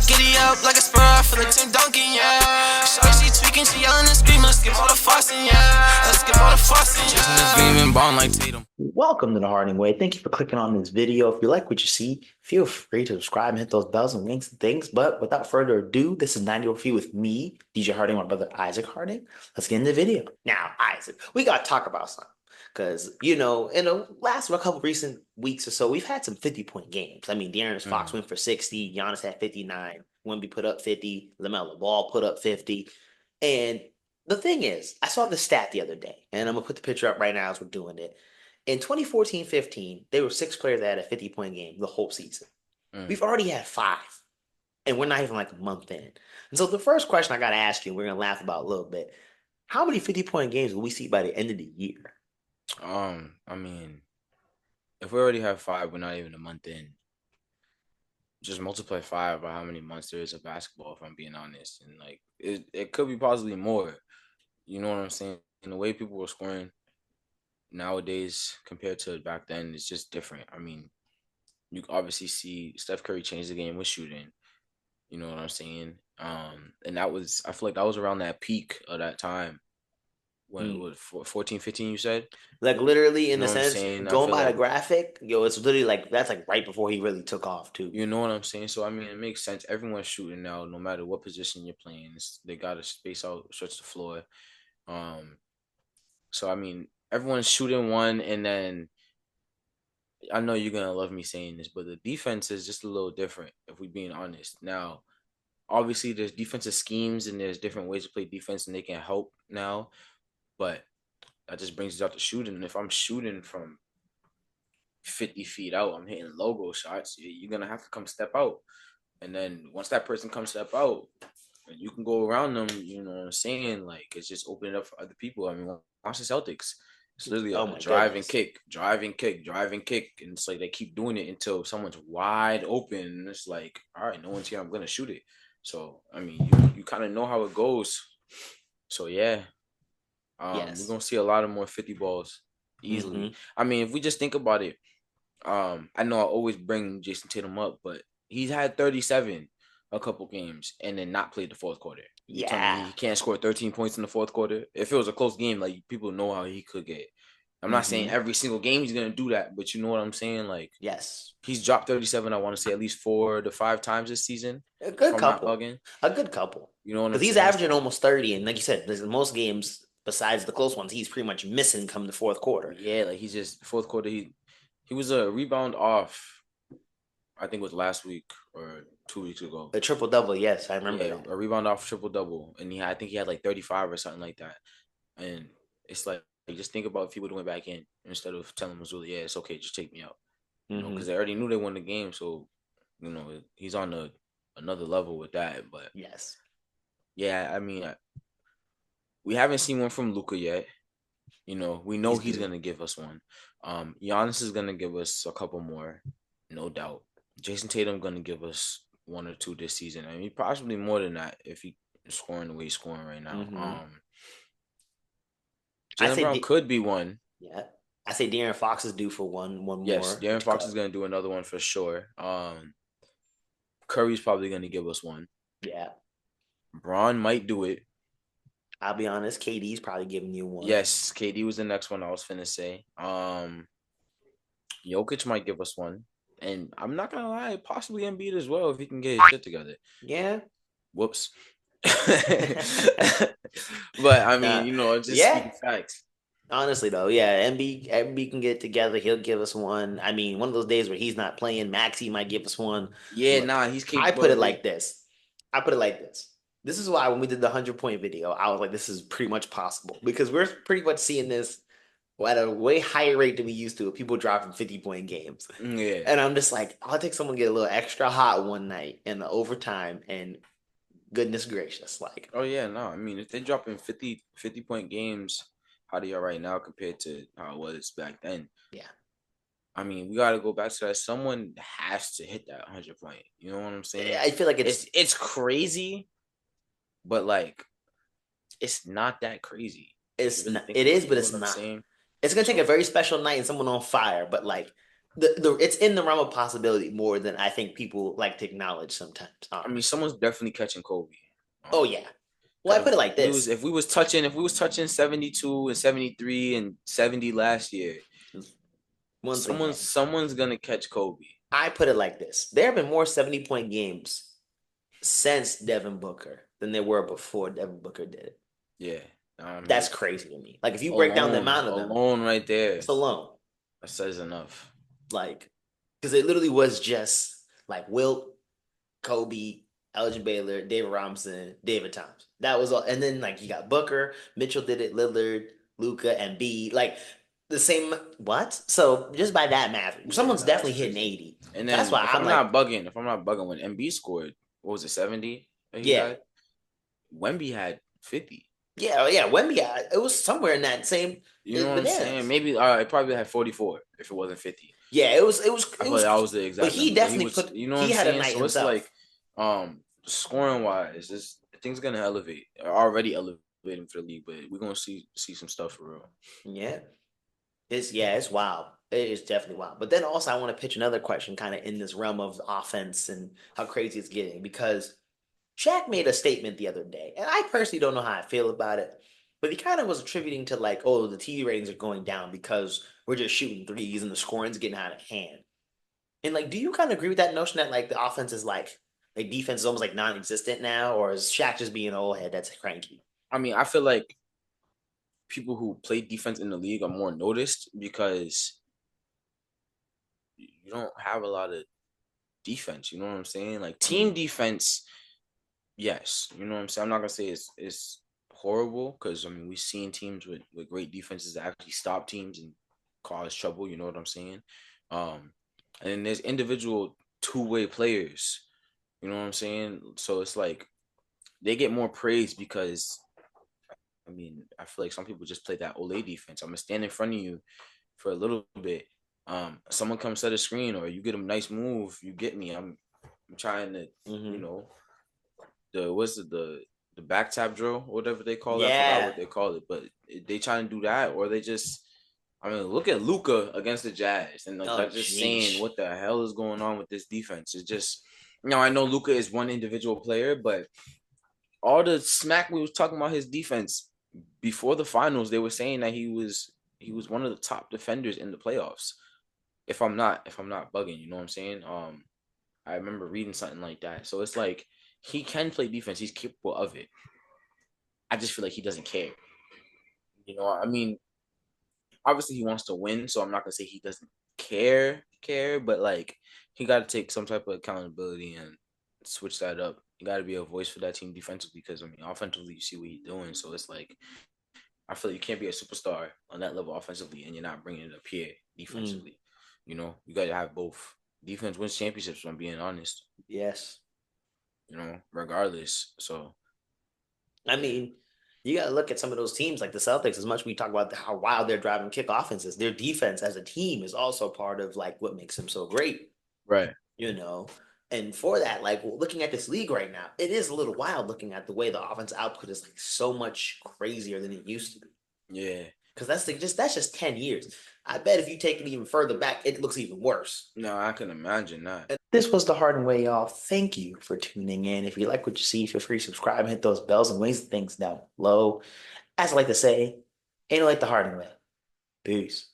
Giddy up like a spur, I feel like Tim Duncan, yeah. Shorty, she tweaking, she yelling and screaming. Let's skip all the fussing, yeah. Let's skip all the fussing, yeah. Chasing this demon, ballin' like Tatum. Welcome to the Harding Way. Thank you for clicking on this video. If you like what you see, feel free to subscribe and hit those bells and links and things. But without further ado, this is 90 Over Feet with me, DJ Harding, my brother Isaac Harding. Let's get into the video. Now, Isaac, we got to talk about something. Because, in the last couple recent weeks or so, we've had some 50-point games. I mean, De'Aaron Fox went for 60. Giannis had 59. Wemby put up 50. LaMelo Ball put up 50. And the thing is, I saw the stat the other day, and I'm going to put the picture up right now as we're doing it. In 2014-15, there were 6 players that had a 50-point game the whole season. We've already had 5, and we're not even like a month in. And so the first question I got to ask you, we're going to laugh about a little bit, how many 50-point games will we see by the end of the year? I mean, if we already have 5, we're not even a month in. Just multiply 5 by how many months there is of basketball, if I'm being honest. And like it could be possibly more. You know what I'm saying? And the way people were scoring nowadays compared to back then is just different. I mean, you obviously see Steph Curry change the game with shooting. You know what I'm saying? And I feel like that was around that peak of that time. When it was 14, 15, you said? Like literally in You the know what I'm sense, saying? going by the graphic, it's literally like that's like right before he really took off too. You know what I'm saying? So I mean, it makes sense. Everyone's shooting now, no matter what position you're playing. They gotta space out, stretch the floor. So I mean, everyone's shooting one, and then I know you're gonna love me saying this, but the defense is just a little different, if we're being honest. Now, obviously, there's defensive schemes and there's different ways to play defense, and they can help now. But that just brings us out to shooting. And if I'm shooting from 50 feet out, I'm hitting logo shots, you're going to have to come step out. And then once that person comes step out, you can go around them, you know what I'm saying? Like, it's just opening up for other people. I mean, watch the Celtics. It's literally a drive and kick. And it's like they keep doing it until someone's wide open. And it's like, all right, no one's here. I'm going to shoot it. So, I mean, you kind of know how it goes. So, yeah. Yes. We're gonna see a lot of more 50 balls easily. I mean, if we just think about it, I know I always bring Jason Tatum up, but he's had 37 a couple games and then not played the fourth quarter. You tell me he can't score 13 points in the fourth quarter. If it was a close game, like people know how he could get. I'm not saying every single game he's gonna do that, but you know what I'm saying? Like, yes, he's dropped 37. I want to say at least 4 to 5 times this season. A good couple. You know what I'm saying? Because he's averaging almost 30, and like you said, there's most games besides the close ones, he's pretty much missing come the fourth quarter. Yeah, like he's just fourth quarter. He was a rebound off. I think it was last week or 2 weeks ago. A triple double, yes, I remember that. A rebound off triple double, and I think he had like 35 or something like that. And it's like just think about if he would have went back in instead of telling Mazzulla, yeah, it's okay, just take me out. You know, because they already knew they won the game, so you know he's on another level with that. But yes, yeah, I mean. We haven't seen one from Luka yet. You know, we know he's gonna give us one. Giannis is gonna give us a couple more, no doubt. Jason Tatum gonna give us 1 or 2 this season. I mean, possibly more than that if he's scoring the way he's scoring right now. Jaylen Brown could be one. Yeah, I say De'Aaron Fox is due for one more. Yes, De'Aaron Fox is gonna do another one for sure. Curry's probably gonna give us one. Yeah, Braun might do it. I'll be honest, KD's probably giving you one. Yes, KD was the next one I was finna say. Jokic might give us one. And I'm not gonna lie, possibly Embiid as well if he can get his shit together. Yeah. Whoops. But I mean, just speaking facts. Honestly though, yeah, Embiid can get it together. He'll give us one. I mean, one of those days where he's not playing, Maxey might give us one. Yeah, he's capable. I put it like this. This is why when we did the 100-point video, I was like, this is pretty much possible because we're pretty much seeing this at a way higher rate than we used to. People dropping 50-point games. Yeah. And I'm just like, I'll take someone to get a little extra hot one night in the overtime and goodness gracious. Like, oh yeah, no. I mean, if they're dropping 50-point games, how they are right now compared to how it was back then. Yeah. I mean, we got to go back to that. Someone has to hit that 100-point. You know what I'm saying? I feel like it's crazy. But like, it's not that crazy. It's not. It is, but it's not. It's gonna take a very special night and someone on fire. But like, it's in the realm of possibility more than I think people like to acknowledge sometimes. I mean, someone's definitely catching Kobe. Oh yeah. Well, I put it like this. If we was touching 72 and 73 and 70 last year, Once again, someone's gonna catch Kobe. I put it like this. There have been more 70-point games since Devin Booker than there were before Devin Booker did it. Yeah. That's crazy to me. Like if you break down the amount of them alone right there, it's alone. That says enough. Like, because it literally was just like Wilt, Kobe, Elgin Baylor, David Robinson, David Thompson. That was all. And then like you got Booker, Mitchell did it, Lillard, Luka, and B. Like the same. What? So just by that math, someone's definitely hitting 80. And then that's why if I'm not bugging, when Embiid scored, what was it, 70? Yeah. Wemby had 50. Yeah, Wemby had, it was somewhere in that same. You know what I'm saying? Maybe it probably had 44 if it wasn't 50. Yeah, it was. I thought that was the exact. But he number. definitely was, put. You know he what I'm had saying? a night so himself. It's like, scoring wise, this things gonna elevate. Already elevating for the league, but we're gonna see some stuff for real. Yeah, it's wild. It is definitely wild. But then also, I want to pitch another question, kind of in this realm of offense and how crazy it's getting, because Shaq made a statement the other day, and I personally don't know how I feel about it. But he kind of was attributing to like, oh, the TV ratings are going down because we're just shooting threes and the scoring's getting out of hand. And like, do you kind of agree with that notion that like the offense is like defense is almost like non-existent now, or is Shaq just being an old head that's cranky? I mean, I feel like people who play defense in the league are more noticed because you don't have a lot of defense. You know what I'm saying? Like team defense, yes. You know what I'm saying? I'm not gonna say it's horrible because I mean we've seen teams with great defenses that actually stop teams and cause trouble. You know what I'm saying? And then there's individual two-way players. You know what I'm saying? So it's like they get more praise because I mean I feel like some people just play that Olay defense. I'm gonna stand in front of you for a little bit. Someone comes set a screen or you get a nice move, you get me. I'm trying to you know the back tap drill, whatever they call it. I forgot what they call it, but they trying to do that or they just. I mean, look at Luka against the Jazz, and like just saying what the hell is going on with this defense. It's just, I know Luka is one individual player, but all the smack we was talking about his defense before the finals, they were saying that he was one of the top defenders in the playoffs. If I'm not bugging, you know what I'm saying? I remember reading something like that. So it's like he can play defense. He's capable of it. I just feel like he doesn't care. You know, I mean, obviously he wants to win, so I'm not gonna say he doesn't care, but like he got to take some type of accountability and switch that up. You got to be a voice for that team defensively because I mean offensively you see what he's doing, so it's like I feel like you can't be a superstar on that level offensively and you're not bringing it up here defensively. You know, you got to have both. Defense wins championships. If I'm being honest. Yes. You know, regardless. So, I mean. You got to look at some of those teams like the Celtics. As much as we talk about how wild they're driving kick offenses, their defense as a team is also part of like what makes them so great. Right. You know, and for that, like looking at this league right now, it is a little wild looking at the way the offense output is like so much crazier than it used to be. Yeah. Because that's just 10 years. I bet if you take it even further back, it looks even worse. No, I can imagine that. And this was The Harden Way, y'all. Thank you for tuning in. If you like what you see, feel free to subscribe and hit those bells and wings and things down below. As I like to say, ain't like the Harden Way. Peace.